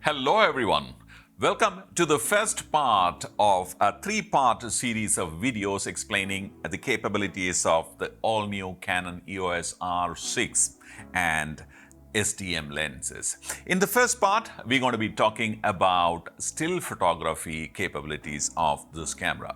Hello everyone. Welcome to the first part of a three-part series of videos explaining the capabilities of the all-new Canon EOS R6 and STM lenses. In the first part, we're going to be talking about still photography capabilities of this camera.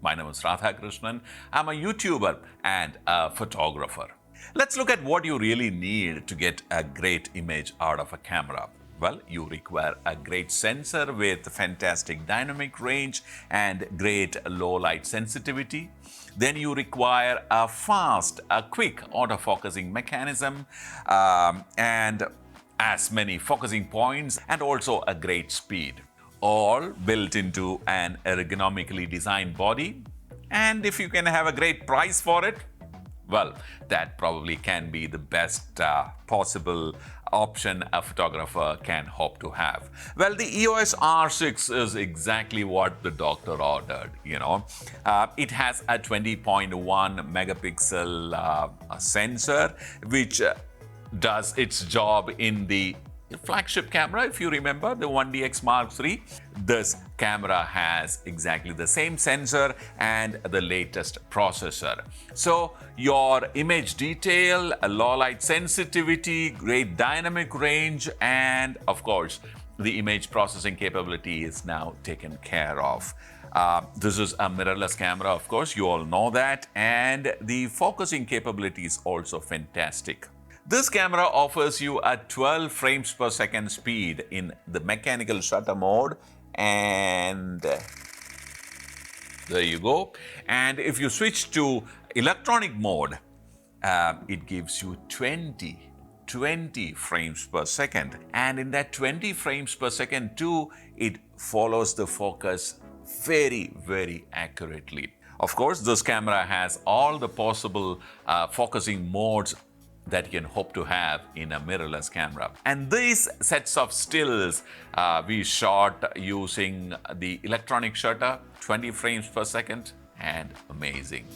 My name is Radhakrishnan. I'm a YouTuber and a photographer. Let's look at what you really need to get a great image out of a camera. Well, you require a great sensor with fantastic dynamic range and great low light sensitivity. Then you require a quick autofocusing mechanism and as many focusing points and also a great speed. All built into an ergonomically designed body. And if you can have a great price for it, well, that probably can be the best possible option a photographer can hope to have. Well, the EOS R6 is exactly what the doctor ordered, It has a 20.1 megapixel sensor, which does its job in the flagship camera. If you remember the 1DX Mark III, this camera has exactly the same sensor and the latest processor. So your image detail, low light sensitivity, great dynamic range, and of course the image processing capability is now taken care of. This is a mirrorless camera, of course, you all know that, and the focusing capability is also fantastic. This camera offers you a 12 frames per second speed in the mechanical shutter mode, and there you go. And if you switch to electronic mode, it gives you 20 frames per second. And in that 20 frames per second too, it follows the focus very, very accurately. Of course, this camera has all the possible focusing modes that you can hope to have in a mirrorless camera. And these sets of stills we shot using the electronic shutter, 20 frames per second, and amazing.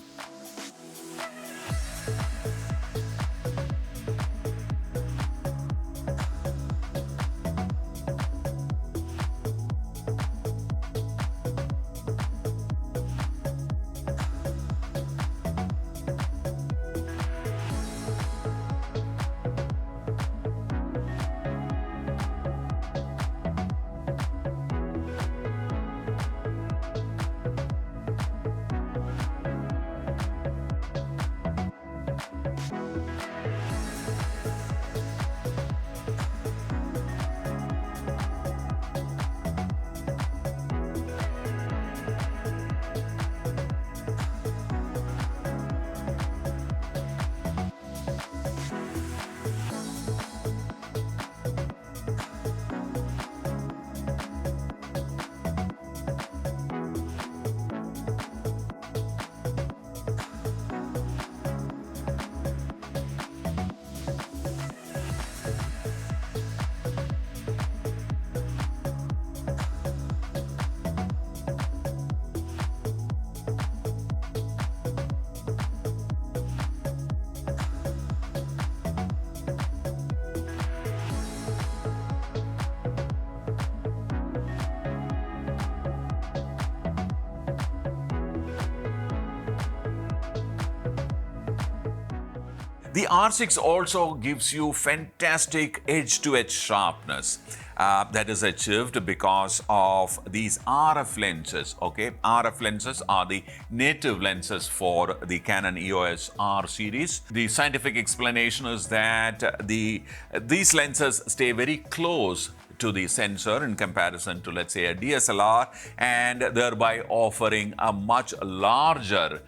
The R6 also gives you fantastic edge-to-edge sharpness that is achieved because of these RF lenses, okay? RF lenses are the native lenses for the Canon EOS R series. The scientific explanation is that these lenses stay very close to the sensor in comparison to, let's say, a DSLR, and thereby offering a much larger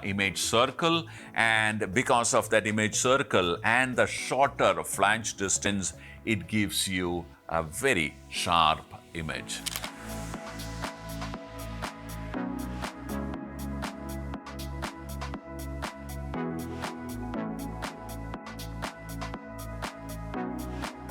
image circle. And because of that image circle and the shorter flange distance, it gives you a very sharp image.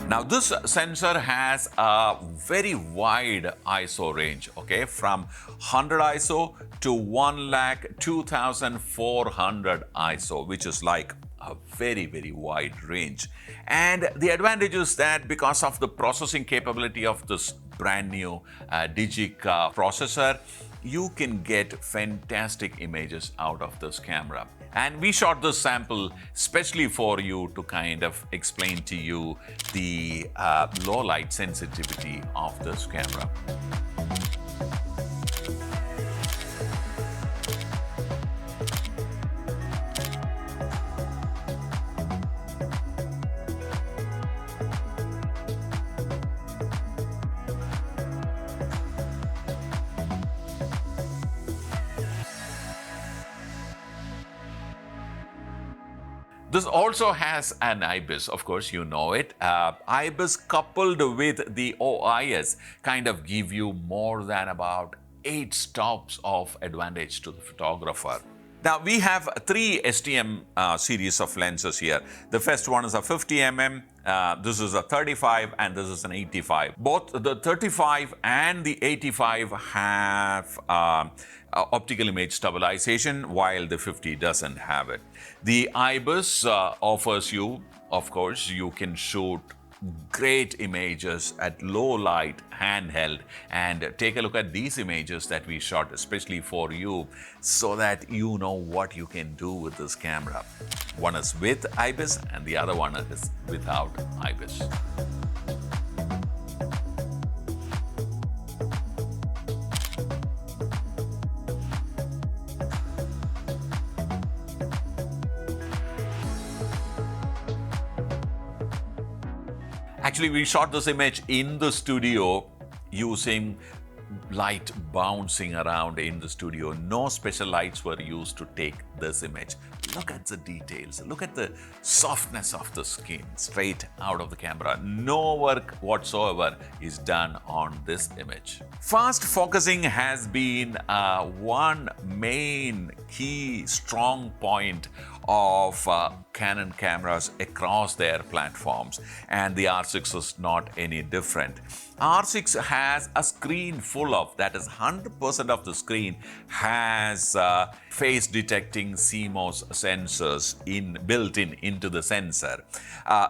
Now this sensor has a very wide ISO range, okay, from 100 ISO to 1,02,400 ISO, which is like a very, very wide range. And the advantage is that because of the processing capability of this brand new Digic processor, you can get fantastic images out of this camera. And we shot this sample especially for you to kind of explain to you the low light sensitivity of this camera. This also has an IBIS, of course, you know it. IBIS coupled with the OIS kind of give you more than about 8 stops of advantage to the photographer. Now, we have 3 STM series of lenses here. The first one is a 50 mm, this is a 35, and this is an 85. Both the 35 and the 85 have optical image stabilization, while the 50 doesn't have it. The IBIS offers you, of course, you can shoot great images at low light handheld, and take a look at these images that we shot especially for you so that you know what you can do with this camera. One is with IBIS and the other one is without IBIS. Actually, we shot this image in the studio using light bouncing around in the studio. No special lights were used to take this image. Look at the details. Look at the softness of the skin straight out of the camera. No work whatsoever is done on this image. Fast focusing has been one main key strong point of Canon cameras across their platforms, and the R6 is not any different. R6 has a screen full of, that is 100% of the screen has face detecting CMOS sensors built into the sensor,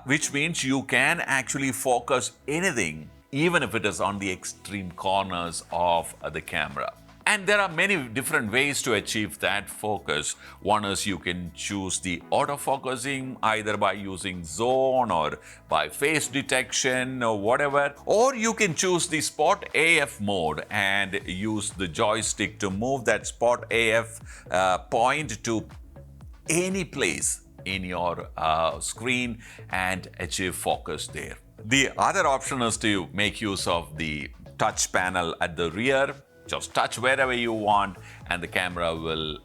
which means you can actually focus anything, even if it is on the extreme corners of the camera. And there are many different ways to achieve that focus. One is you can choose the autofocusing either by using zone or by face detection or whatever. Or you can choose the spot AF mode and use the joystick to move that spot AF point to any place in your screen and achieve focus there. The other option is to make use of the touch panel at the rear. Just touch wherever you want and the camera will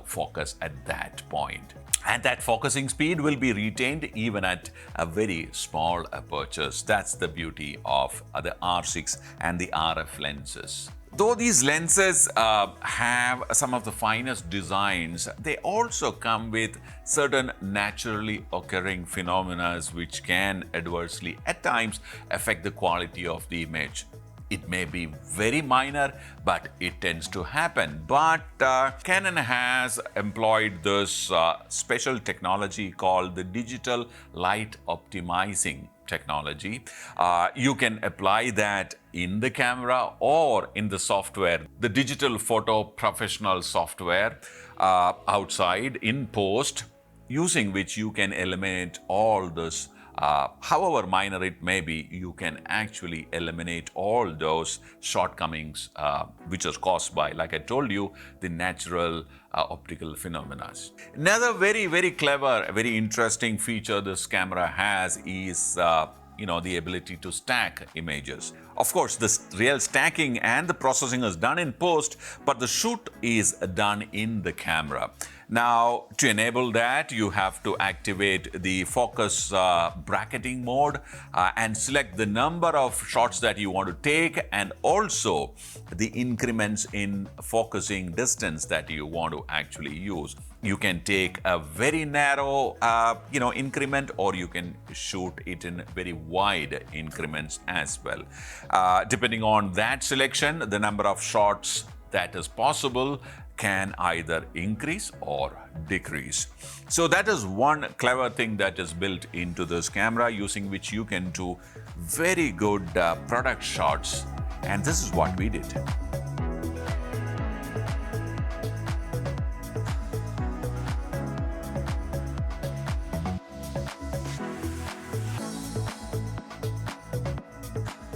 focus at that point. And that focusing speed will be retained even at a very small apertures. That's the beauty of the R6 and the RF lenses. Though these lenses have some of the finest designs, they also come with certain naturally occurring phenomena which can adversely at times affect the quality of the image. It may be very minor, but it tends to happen. But Canon has employed this special technology called the digital light optimizing technology. You can apply that in the camera or in the software, the digital photo professional software outside in post, using which you can eliminate all this. However minor it may be, you can actually eliminate all those shortcomings which is caused by, like I told you, the natural optical phenomena. Another very, very clever, very interesting feature this camera has is the ability to stack images. Of course, the real stacking and the processing is done in post, but the shoot is done in the camera. Now, to enable that, you have to activate the focus bracketing mode and select the number of shots that you want to take and also the increments in focusing distance that you want to actually use. You can take a very narrow, increment, or you can shoot it in very wide increments as well. Depending on that selection, the number of shots that is possible can either increase or decrease. So that is one clever thing that is built into this camera, using which you can do very good product shots. And this is what we did.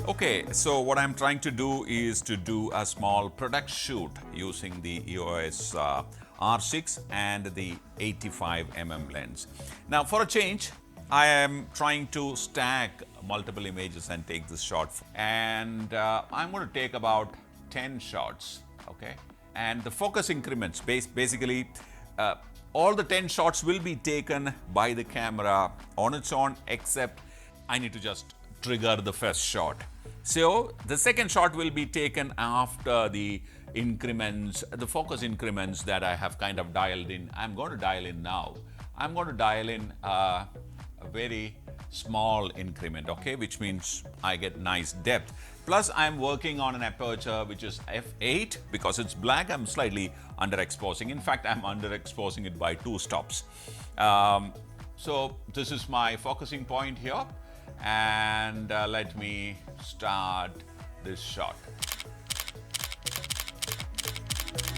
Okay, so what I'm trying to do is to do a small product shoot using the EOS R6 and the 85mm lens. Now for a change, I am trying to stack multiple images and take this shot. And I'm going to take about 10 shots, okay? And the focus increments, basically, all the 10 shots will be taken by the camera on its own, except I need to just trigger the first shot. So the second shot will be taken after the increments, the focus increments that I have kind of dialed in. I'm going to dial in now. I'm going to dial in a very small increment, okay, which means I get nice depth. Plus I'm working on an aperture which is f8. Because it's black, I'm slightly underexposing. In fact, I'm underexposing it by 2 stops. So this is my focusing point here. And let me start this shot.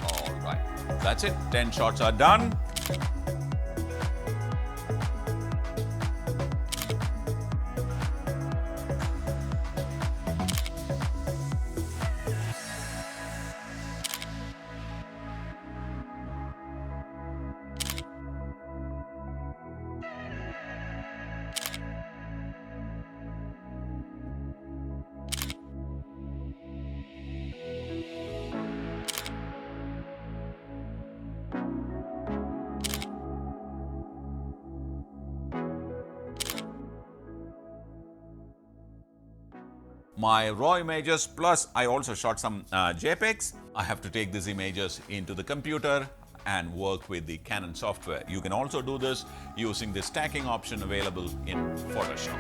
All right, that's it. 10 shots are done. My raw images, plus I also shot some JPEGs. I have to take these images into the computer and work with the Canon software. You can also do this using the stacking option available in Photoshop.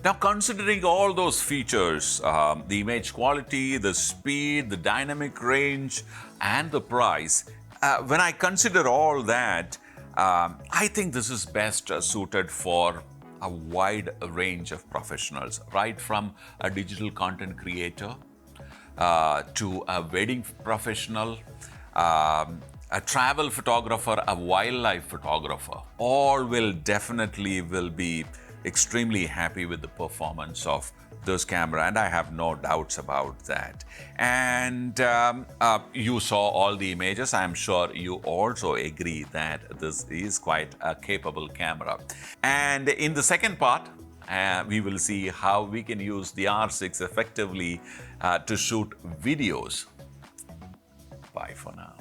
Now, considering all those features, the image quality, the speed, the dynamic range, and the price, when I consider all that, I think this is best suited for a wide range of professionals, right from a digital content creator to a wedding professional, a travel photographer, a wildlife photographer. All will be extremely happy with the performance of this camera, and I have no doubts about that. And you saw all the images. I'm sure you also agree that this is quite a capable camera. And in the second part, we will see how we can use the R6 effectively to shoot videos. Bye for now.